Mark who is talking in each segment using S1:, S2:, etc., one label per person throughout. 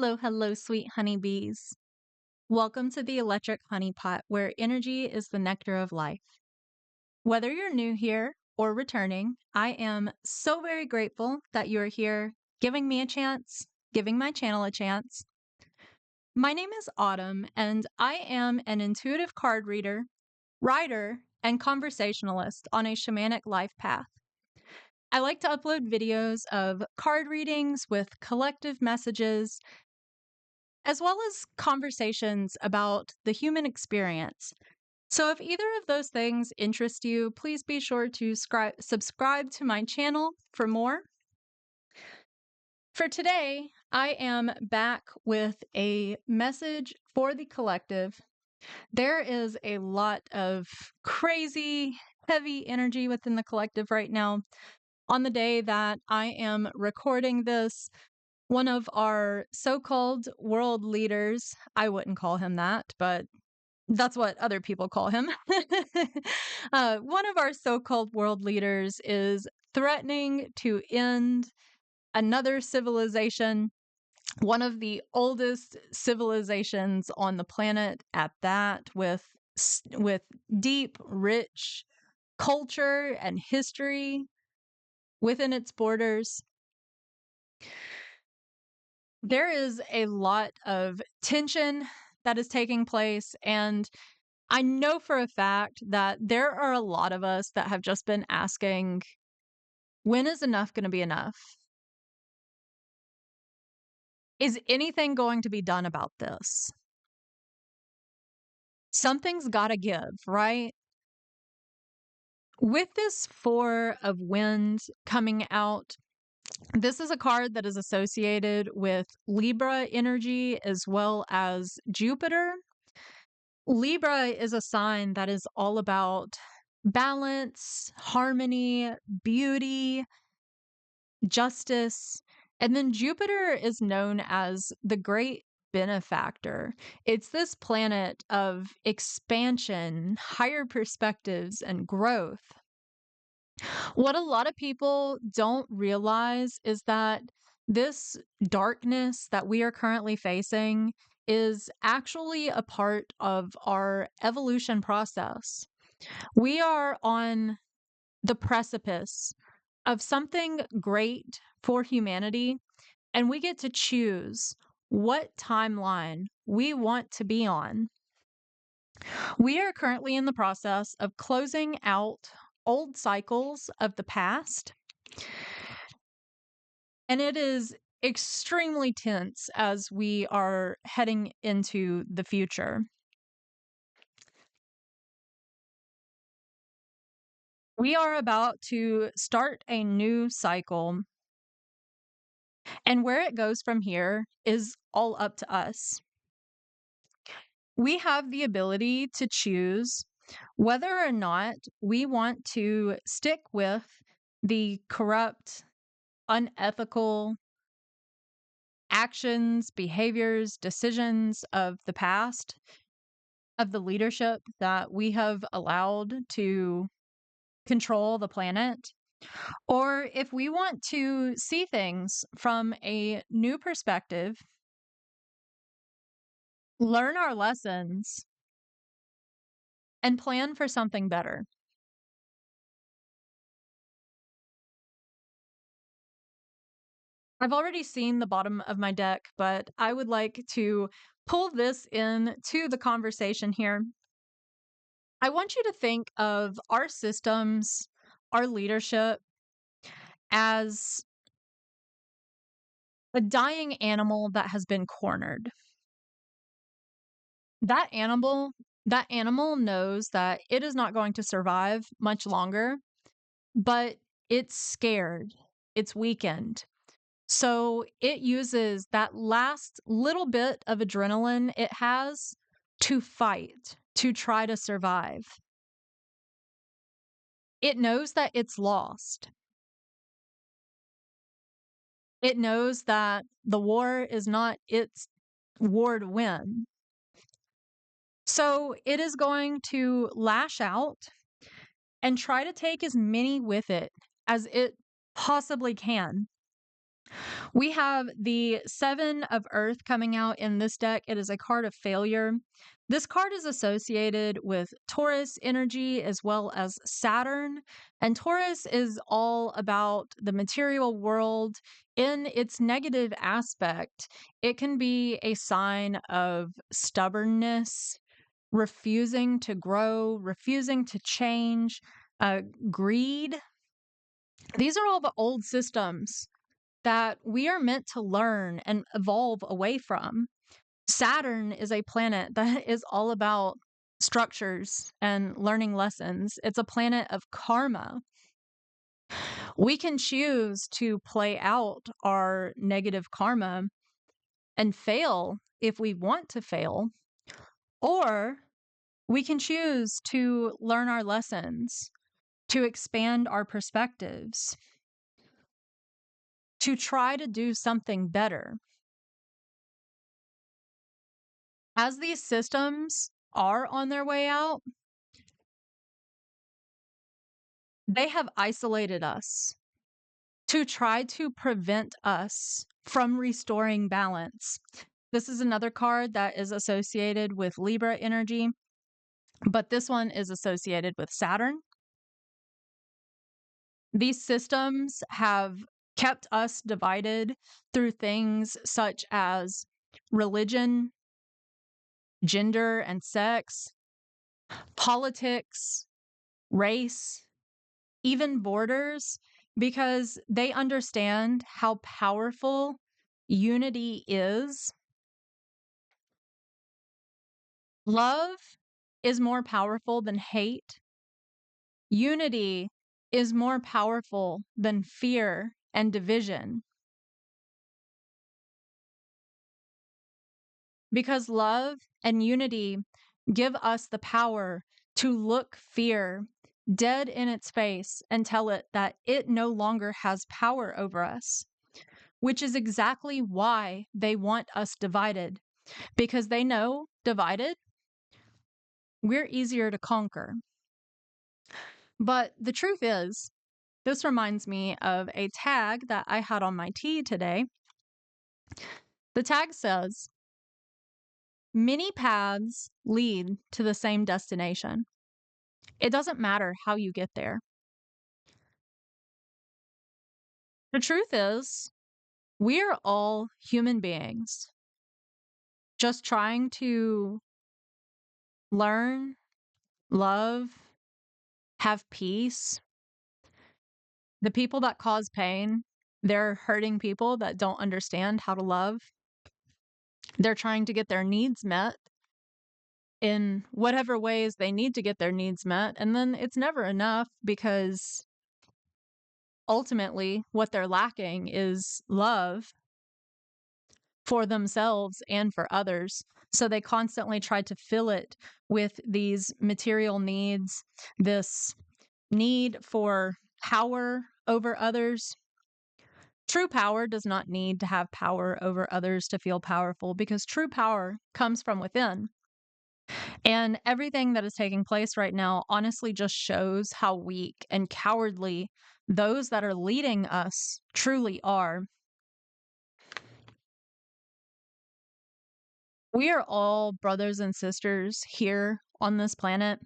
S1: Hello, hello, sweet honeybees. Welcome to the Electric Honey Pot, where energy is the nectar of life. Whether you're new here or returning, I am so very grateful that you are here, giving me a chance, giving my channel a chance. My name is Autumn, and I am an intuitive card reader, writer, and conversationalist on a shamanic life path. I like to upload videos of card readings with collective messages as well as conversations about the human experience. So, if either of those things interest you, please be sure to subscribe to my channel for more. For today, I am back with a message for the collective. There is a lot of crazy, heavy energy within the collective right now. On the day that I am recording this, one of our so-called world leaders, I wouldn't call him that, but that's what other people call him. One of our so-called world leaders is threatening to end another civilization, one of the oldest civilizations on the planet at that, with deep, rich culture and history within its borders. There is a lot of tension that is taking place, and I know for a fact that there are a lot of us that have just been asking, when is enough going to be enough? Is anything going to be done about this? Something's got to give, right? With this Four of Wands coming out, this is a card that is associated with Libra energy as well as Jupiter. Libra is a sign that is all about balance, harmony, beauty, justice. And then Jupiter is known as the great benefactor. It's this planet of expansion, higher perspectives, and growth. What a lot of people don't realize is that this darkness that we are currently facing is actually a part of our evolution process. We are on the precipice of something great for humanity, and we get to choose what timeline we want to be on. We are currently in the process of closing out old cycles of the past, and it is extremely tense as we are heading into the future. We are about to start a new cycle, and where it goes from here is all up to us. We have the ability to choose whether or not we want to stick with the corrupt, unethical actions, behaviors, decisions of the past, of the leadership that we have allowed to control the planet, or if we want to see things from a new perspective, learn our lessons, and plan for something better. I've already seen the bottom of my deck, but I would like to pull this in to the conversation here. I want you to think of our systems, our leadership as a dying animal that has been cornered. That animal, that animal knows that it is not going to survive much longer, but it's scared, it's weakened. So it uses that last little bit of adrenaline it has to fight, to try to survive. It knows that it's lost. It knows that the war is not its war to win. So it is going to lash out and try to take as many with it as it possibly can. We have the Seven of Earth coming out in this deck. It is a card of failure. This card is associated with Taurus energy as well as Saturn. And Taurus is all about the material world. In its negative aspect, it can be a sign of stubbornness, refusing to grow, refusing to change, greed. These are all the old systems that we are meant to learn and evolve away from. Saturn is a planet that is all about structures and learning lessons. It's a planet of karma. We can choose to play out our negative karma and fail if we want to fail, or we can choose to learn our lessons, to expand our perspectives, to try to do something better. As these systems are on their way out, they have isolated us to try to prevent us from restoring balance. This is another card that is associated with Libra energy, but this one is associated with Saturn. These systems have kept us divided through things such as religion, gender and sex, politics, race, even borders, because they understand how powerful unity is. Love is more powerful than hate. Unity is more powerful than fear and division. Because love and unity give us the power to look fear dead in its face and tell it that it no longer has power over us, which is exactly why they want us divided, because they know divided, we're easier to conquer. But the truth is, this reminds me of a tag that I had on my tee today. The tag says, many paths lead to the same destination. It doesn't matter how you get there. The truth is, we are all human beings just trying to learn, love, have peace. The people that cause pain, they're hurting people that don't understand how to love. They're trying to get their needs met in whatever ways they need to get their needs met. And then it's never enough because ultimately what they're lacking is love for themselves and for others. So they constantly try to fill it with these material needs, this need for power over others. True power does not need to have power over others to feel powerful, because true power comes from within. And everything that is taking place right now honestly just shows how weak and cowardly those that are leading us truly are. We are all brothers and sisters here on this planet.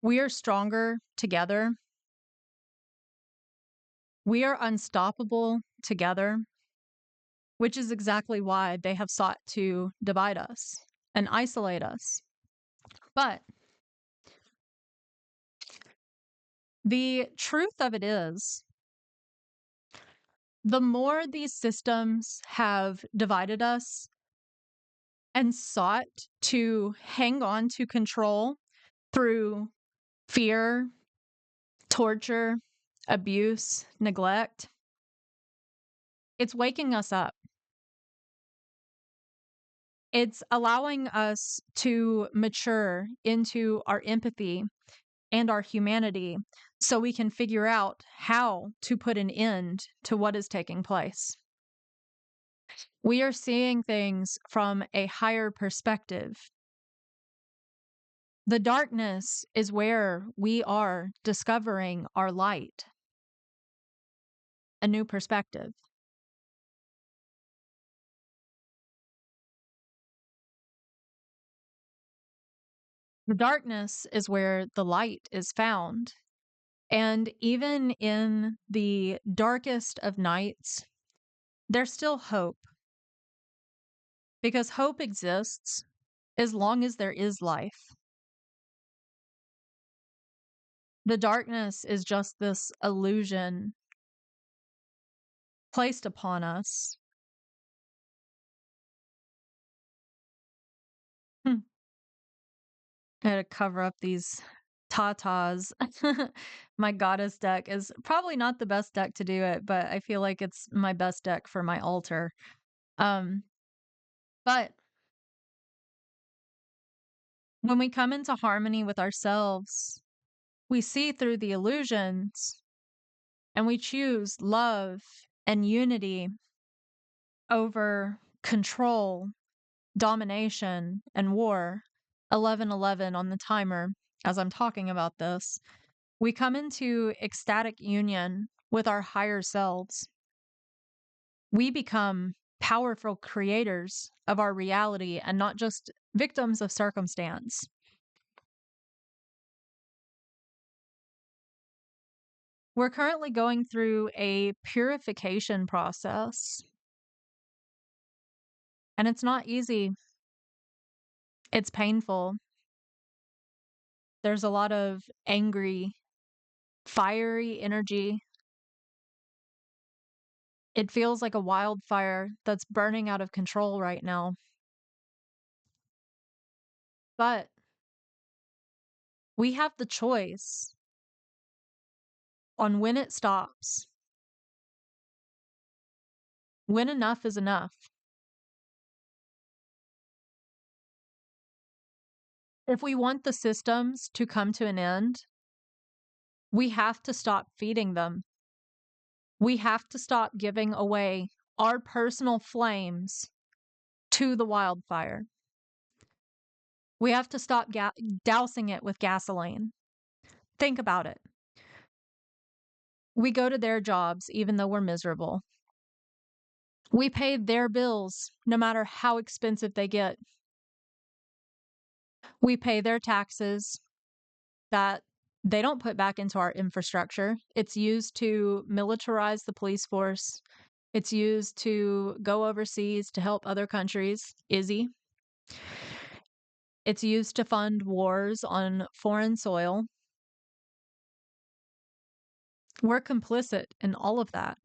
S1: We are stronger together. We are unstoppable together, which is exactly why they have sought to divide us and isolate us. But the truth of it is, the more these systems have divided us and sought to hang on to control through fear, torture, abuse, neglect, it's waking us up. It's allowing us to mature into our empathy and our humanity so we can figure out how to put an end to what is taking place. We are seeing things from a higher perspective. The darkness is where we are discovering our light. a new perspective. The darkness is where the light is found. And even in the darkest of nights, there's still hope because hope exists as long as there is life. The darkness is just this illusion placed upon us. Hmm. I had to cover up these tatas. My goddess deck is probably not the best deck to do it, but I feel like it's my best deck for my altar. Um, but when we come into harmony with ourselves, we see through the illusions and we choose love and unity over control, domination, and war. 1111 on the timer as I'm talking about this. We come into ecstatic union with our higher selves. We become powerful creators of our reality and not just victims of circumstance. We're currently going through a purification process, and it's not easy. It's painful. There's a lot of angry, fiery energy. It feels like a wildfire that's burning out of control right now. But we have the choice on when it stops, when enough is enough. If we want the systems to come to an end, we have to stop feeding them. We have to stop giving away our personal flames to the wildfire. We have to stop dousing it with gasoline. Think about it. We go to their jobs even though we're miserable. We pay their bills no matter how expensive they get. We pay their taxes that they don't put back into our infrastructure. It's used to militarize the police force. It's used to go overseas to help other countries. Izzy. It's used to fund wars on foreign soil. We're complicit in all of that.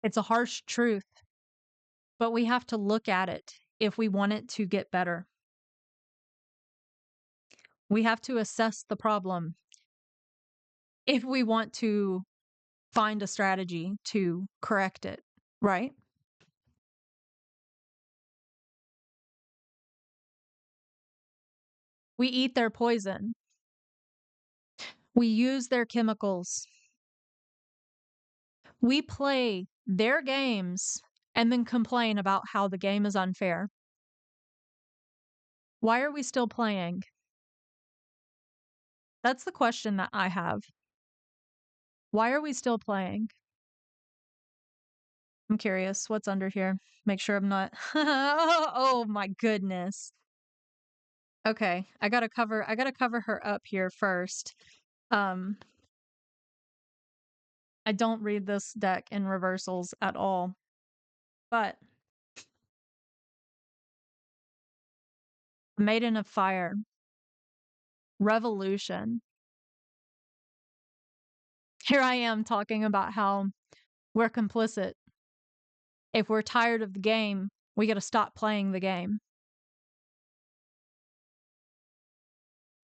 S1: It's a harsh truth, but we have to look at it if we want it to get better. We have to assess the problem if we want to find a strategy to correct it, right? We eat their poison. We use their chemicals. We play their games and then complain about how the game is unfair. Why are we still playing? That's the question that I have. Why are we still playing? I'm curious what's under here. Make sure I'm not. Oh my goodness. Okay, I gotta cover her up here first. Um, I don't read this deck in reversals at all. But Maiden of Fire, Revolution. Here I am talking about how we're complicit. If we're tired of the game, we got to stop playing the game.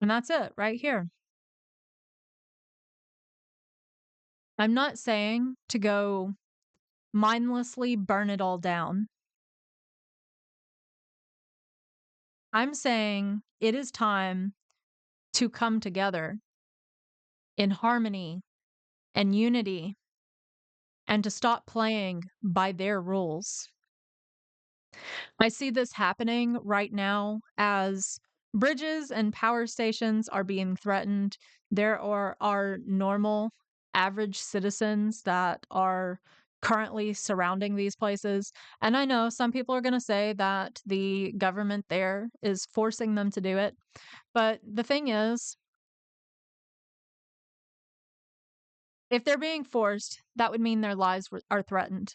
S1: And that's it right here. I'm not saying to go mindlessly burn it all down. I'm saying it is time to come together in harmony and unity and to stop playing by their rules. I see this happening right now as Bridges and power stations are being threatened. There are normal, average citizens that are currently surrounding these places. And I know some people are going to say that the government there is forcing them to do it. But the thing is, if they're being forced, that would mean their lives are threatened.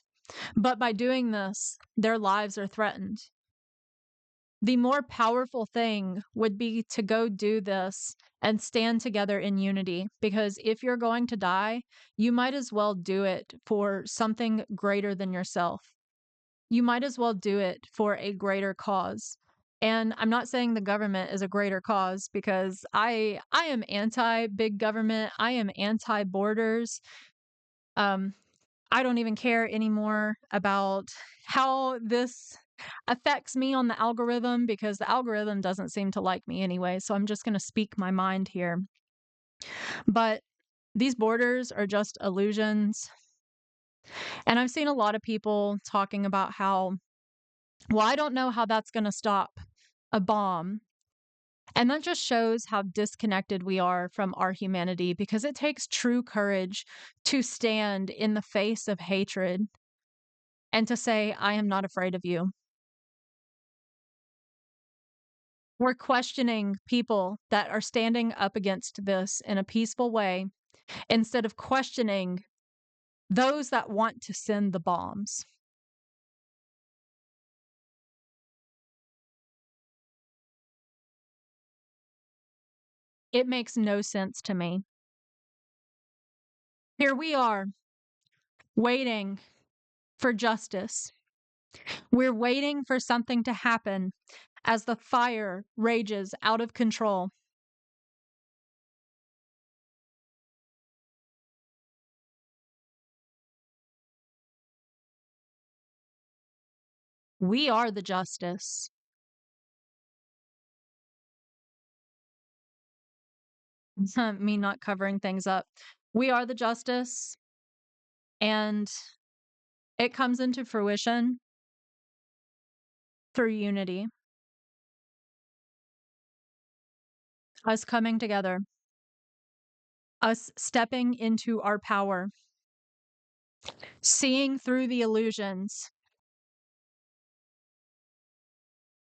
S1: But by doing this, their lives are threatened. The more powerful thing would be to go do this and stand together in unity. Because if you're going to die, you might as well do it for something greater than yourself. You might as well do it for a greater cause. And I'm not saying the government is a greater cause because I am anti big government. I am anti borders. Um, I don't even care anymore about how this affects me on the algorithm because the algorithm doesn't seem to like me anyway. So I'm just going to speak my mind here. But these borders are just illusions. And I've seen a lot of people talking about how, well, I don't know how that's going to stop a bomb. And that just shows how disconnected we are from our humanity because it takes true courage to stand in the face of hatred and to say, I am not afraid of you. We're questioning people that are standing up against this in a peaceful way instead of questioning those that want to send the bombs. It makes no sense to me. Here we are waiting for justice. We're waiting for something to happen as the fire rages out of control. We are the justice. Me not covering things up. We are the justice, and it comes into fruition through unity, us coming together, us stepping into our power, seeing through the illusions,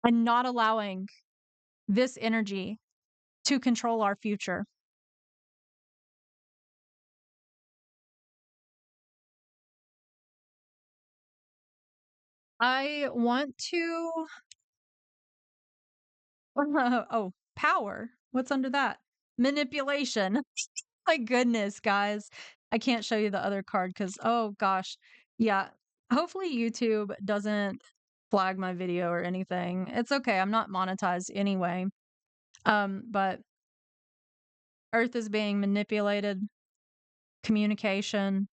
S1: and not allowing this energy to control our future. I want to. Oh, power. What's under that? Manipulation. My goodness, guys. I can't show you the other card because, oh gosh. Yeah. Hopefully, YouTube doesn't flag my video or anything. It's okay. I'm not monetized anyway. But Earth is being manipulated, communication.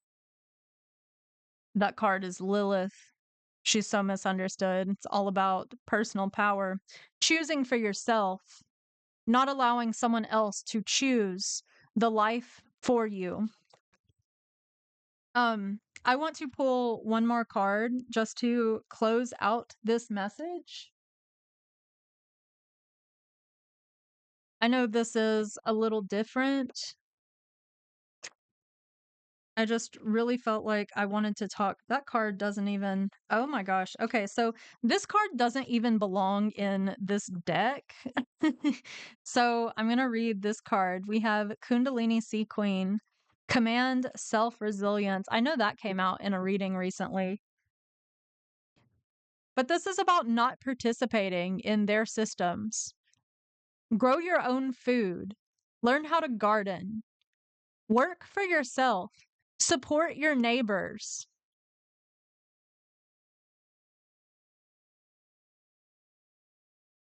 S1: That card is Lilith. She's so misunderstood. It's all about personal power, choosing for yourself, not allowing someone else to choose the life for you. I want to pull one more card just to close out this message. I know this is a little different. I just really felt like I wanted to talk. That card doesn't even, oh my gosh. Okay, so this card doesn't even belong in this deck. So I'm going to read this card. We have Kundalini Sea Queen, Command Self Resilience. I know that came out in a reading recently. But this is about not participating in their systems. Grow your own food. Learn how to garden. Work for yourself. Support your neighbors.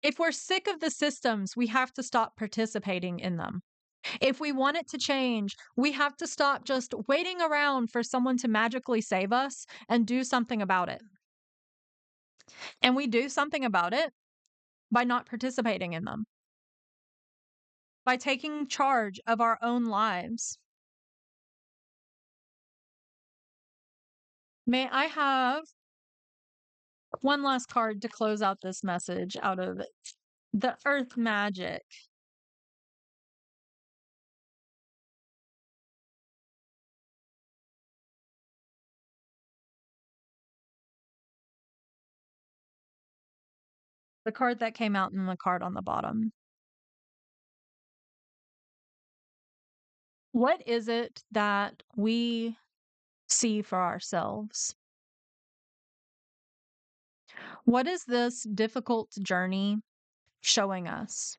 S1: If we're sick of the systems, we have to stop participating in them. If we want it to change, we have to stop just waiting around for someone to magically save us and do something about it. And we do something about it by not participating in them, by taking charge of our own lives. May I have one last card to close out this message out of The earth magic. The card that came out and the card on the bottom. What is it that we see for ourselves? What is this difficult journey showing us?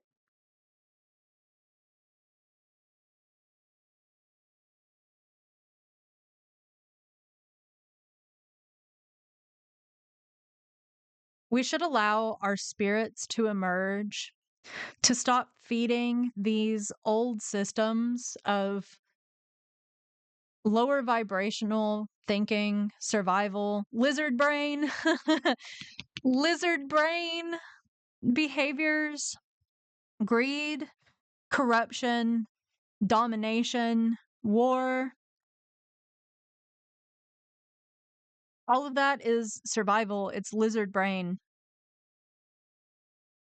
S1: We should allow our spirits to emerge, to stop feeding these old systems of lower vibrational thinking, survival, lizard brain behaviors, greed, corruption, domination, war. All of that is survival. It's lizard brain.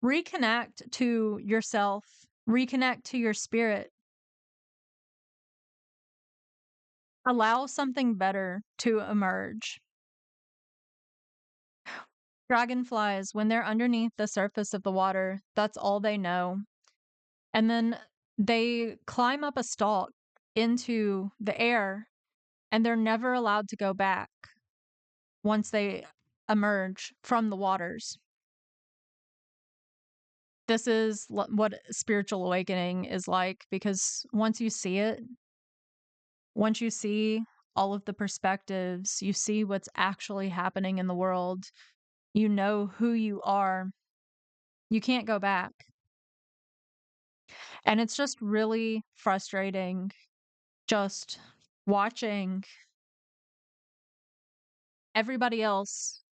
S1: Reconnect to yourself, reconnect to your spirit. Allow something better to emerge. Dragonflies, when they're underneath the surface of the water, that's all they know. And then they climb up a stalk into the air and they're never allowed to go back once they emerge from the waters. This is what spiritual awakening is like, because once you see it, once you see all of the perspectives, you see what's actually happening in the world, you know who you are, you can't go back. And it's just really frustrating just watching everybody else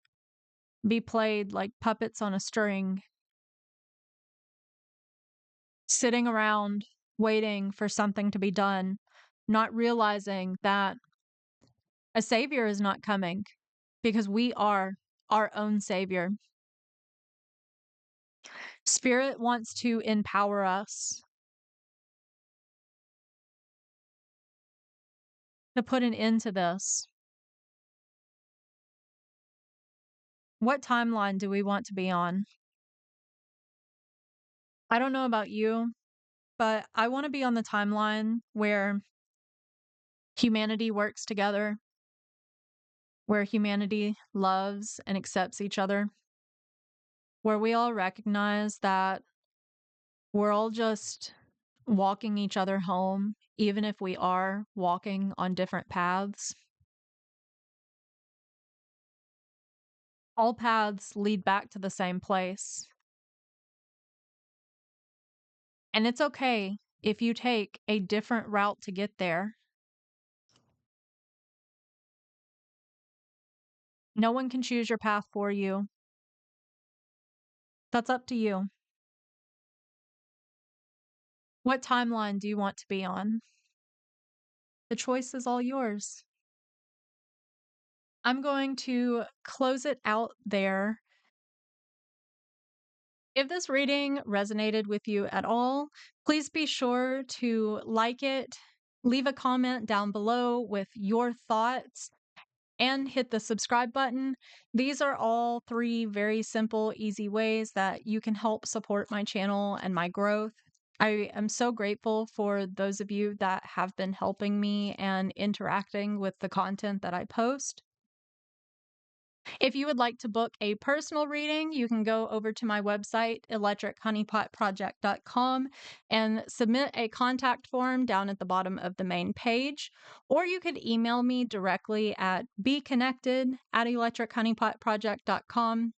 S1: be played like puppets on a string, sitting around waiting for something to be done, not realizing that a savior is not coming because we are our own savior. Spirit wants to empower us to put an end to this. What timeline do we want to be on? I don't know about you, but I want to be on the timeline where humanity works together, where humanity loves and accepts each other, where we all recognize that we're all just walking each other home, even if we are walking on different paths. All paths lead back to the same place. And it's okay if you take a different route to get there. No one can choose your path for you. That's up to you. What timeline do you want to be on? The choice is all yours. I'm going to close it out there. If this reading resonated with you at all, please be sure to like it, leave a comment down below with your thoughts, and hit the subscribe button. These are all 3 very simple, easy ways that you can help support my channel and my growth. I am so grateful for those of you that have been helping me and interacting with the content that I post. If you would like to book a personal reading, you can go over to my website, electrichoneypotproject.com, and submit a contact form down at the bottom of the main page. Or you could email me directly at BeeConnected@electrichoneypotproject.com.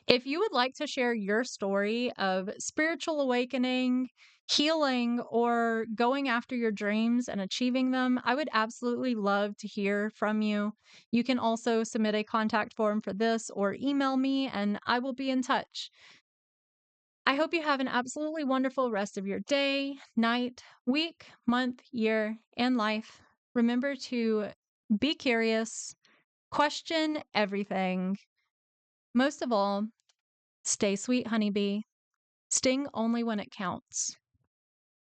S1: If you would like to share your story of spiritual awakening, healing, or going after your dreams and achieving them, I would absolutely love to hear from you. You can also submit a contact form for this or email me, and I will be in touch. I hope you have an absolutely wonderful rest of your day, night, week, month, year, and life. Remember to be curious, question everything. Most of all, stay sweet, honeybee. Sting only when it counts.